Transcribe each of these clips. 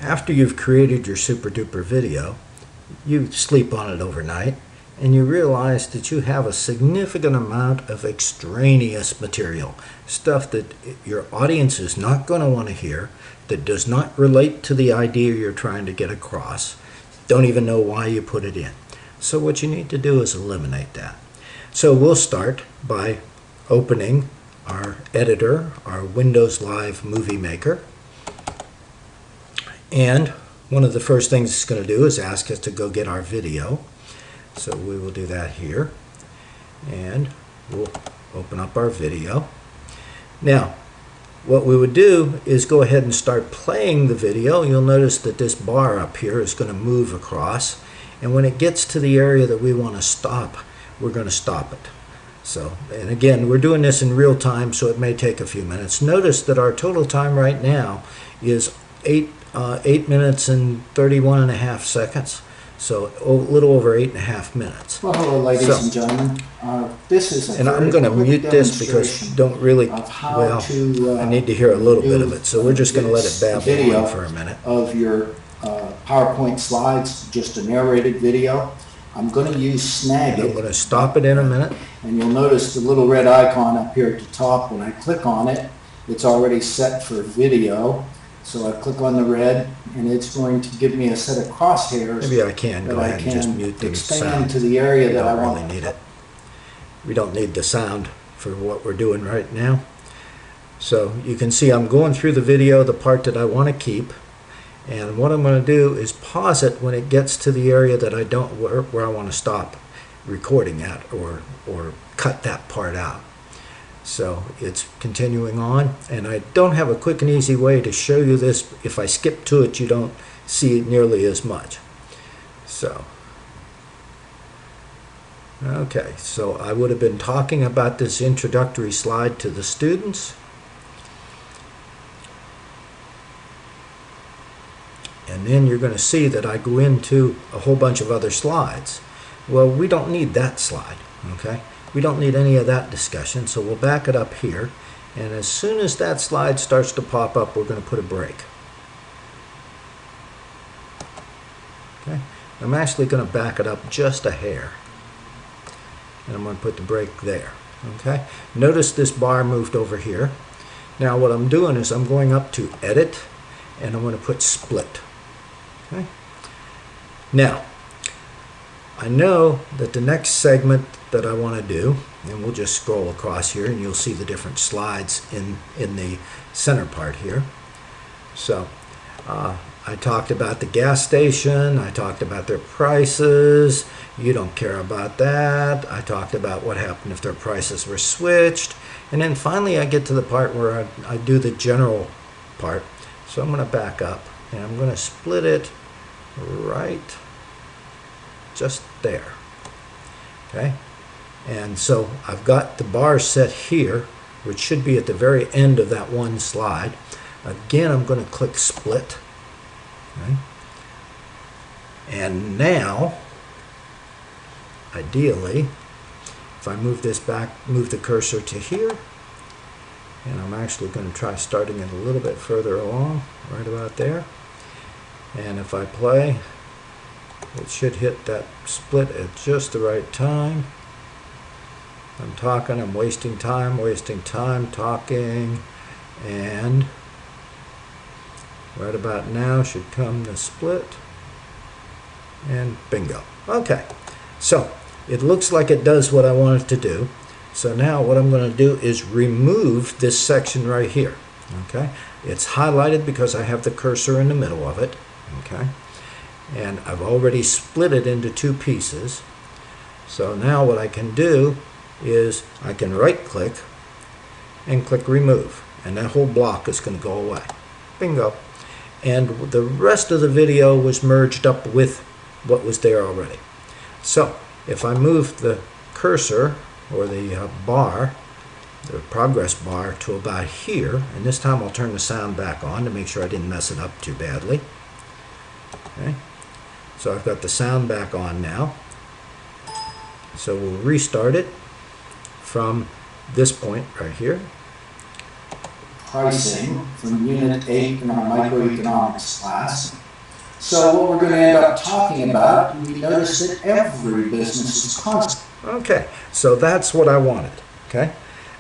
after you've created your super duper video, you sleep on it overnight and you realize that you have a significant amount of extraneous material, stuff that your audience is not going to want to hear, that does not relate to the idea you're trying to get across, don't even know why you put it in. So what you need to do is eliminate that. So we'll start by opening our editor, our Windows Live Movie Maker. And one of the first things it's going to do is ask us to go get our video. So we will do that here. And we'll open up our video. Now, what we would do is go ahead and start playing the video. You'll notice that this bar up here is going to move across. And when it gets to the area that we want to stop, we're going to stop it. So, and again, we're doing this in real time, so it may take a few minutes. Notice that our total time right now is 8 minutes and 31.5 seconds. So a little over 8.5 minutes. Well, hello, ladies and gentlemen. This is and I'm going to mute this because you don't really, well, I need to hear a little bit of it. So we're just going to let it babble on for a minute. Of your PowerPoint slides, just a narrated video. I'm going to use Snag It. I'm going to stop it in a minute. And you'll notice the little red icon up here at the top. When I click on it, it's already set for video. So I click on the red, and it's going to give me a set of crosshairs. Maybe I can go ahead and just mute the sound. To the area that I want. We don't really need it. We don't need the sound for what we're doing right now. So you can see I'm going through the video, the part that I want to keep. And what I'm going to do is pause it when it gets to the area that I don't, where I want to stop recording at, or cut that part out. So it's continuing on, and I don't have a quick and easy way to show you this. If I skip to it, you don't see it nearly as much. So, okay, so I would have been talking about this introductory slide to the students. And then you're going to see that I go into a whole bunch of other slides. Well, we don't need that slide, okay? We don't need any of that discussion, so we'll back it up here. And as soon as that slide starts to pop up, we're going to put a break. Okay? I'm actually going to back it up just a hair. And I'm going to put the break there. Okay? Notice this bar moved over here. Now what I'm doing is I'm going up to Edit, and I'm going to put Split. Okay? Now, I know that the next segment that I want to do, and we'll just scroll across here and you'll see the different slides in the center part here. So I talked about the gas station, I talked about their prices, you don't care about that, I talked about what happened if their prices were switched, and then finally I get to the part where I do the general part. So I'm going to back up and I'm going to split it right just there. Okay, and so I've got the bar set here, which should be at the very end of that one slide. Again, I'm going to click Split. Okay, and now, ideally, if I move this back, move the cursor to here, and I'm actually going to try starting it a little bit further along, right about there. And if I play, it should hit that split at just the right time. I'm talking, I'm wasting time, talking, and right about now should come the split, and bingo. Okay, so it looks like it does what I want it to do. So now what I'm going to do is remove this section right here. Okay, it's highlighted because I have the cursor in the middle of it. Okay, and I've already split it into two pieces. So now what I can do is I can right click and click remove, and that whole block is going to go away. Bingo. And the rest of the video was merged up with what was there already. So if I move the cursor or the bar, the progress bar, to about here, and this time I'll turn the sound back on to make sure I didn't mess it up too badly. Okay, so I've got the sound back on now. So we'll restart it from this point right here. pricing from Unit 8 in our microeconomics class. So what we're going to end up talking about, we notice that every business is constant. Okay, so that's what I wanted. Okay,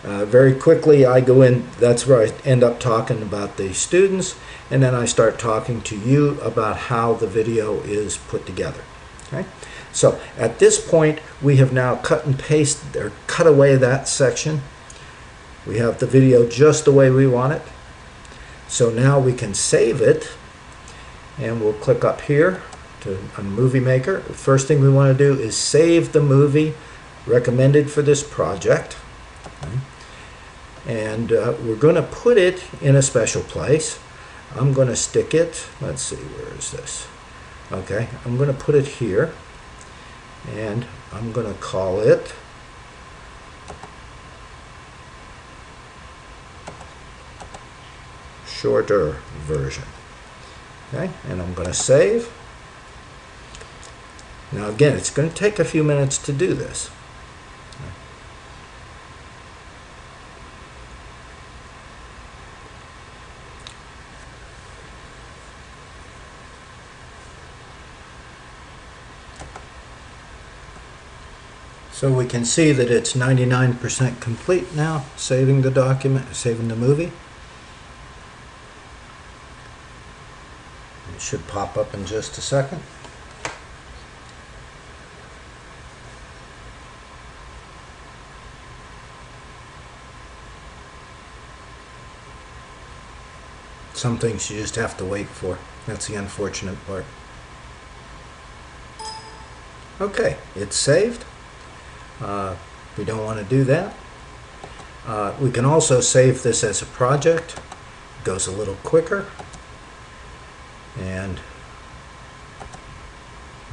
very quickly I go in, that's where I end up talking about the students, and then I start talking to you about how the video is put together. Okay, so at this point we have now cut and pasted or cut away that section. We have the video just the way we want it. So now we can save it, and we'll click up here to a movie maker. The first thing we want to do is save the movie recommended for this project. Okay. And we're going to put it in a special place. I'm going to stick it, let's see, where is this? Okay, I'm going to put it here, and I'm going to call it shorter version. Okay, and I'm going to save. Now again, it's going to take a few minutes to do this. So we can see that it's 99% complete now, saving the document, saving the movie. It should pop up in just a second. Some things you just have to wait for. That's the unfortunate part. Okay, it's saved. We don't want to do that. We can also save this as a project. It goes a little quicker. And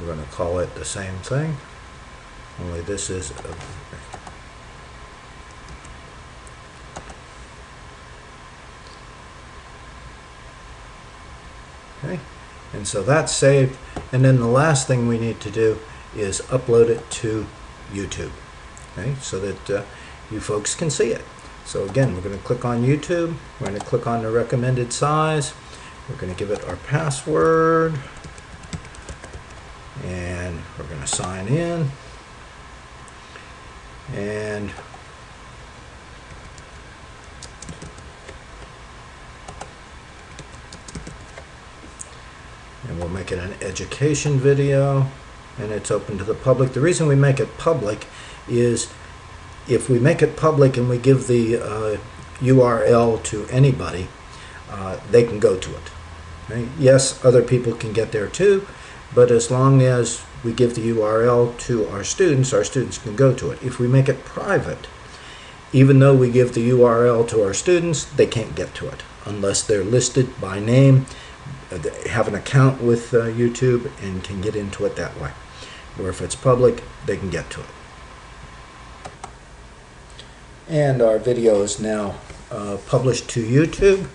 we're going to call it the same thing, only this is okay, and so that's saved. And then the last thing we need to do is upload it to YouTube, okay, so that you folks can see it. So again, we're going to click on YouTube, we're going to click on the recommended size, we're going to give it our password, and we're going to sign in, and we'll make it an education video, and it's open to the public. The reason we make it public is if we make it public and we give the URL to anybody, they can go to it. Okay? Yes, other people can get there too, but as long as we give the URL to our students can go to it. If we make it private, even though we give the URL to our students, they can't get to it unless they're listed by name, have an account with YouTube, and can get into it that way. Or if it's public, they can get to it. And our video is now published to YouTube,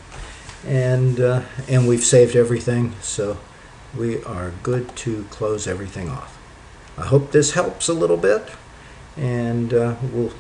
and we've saved everything, so we are good to close everything off. I hope this helps a little bit, and we'll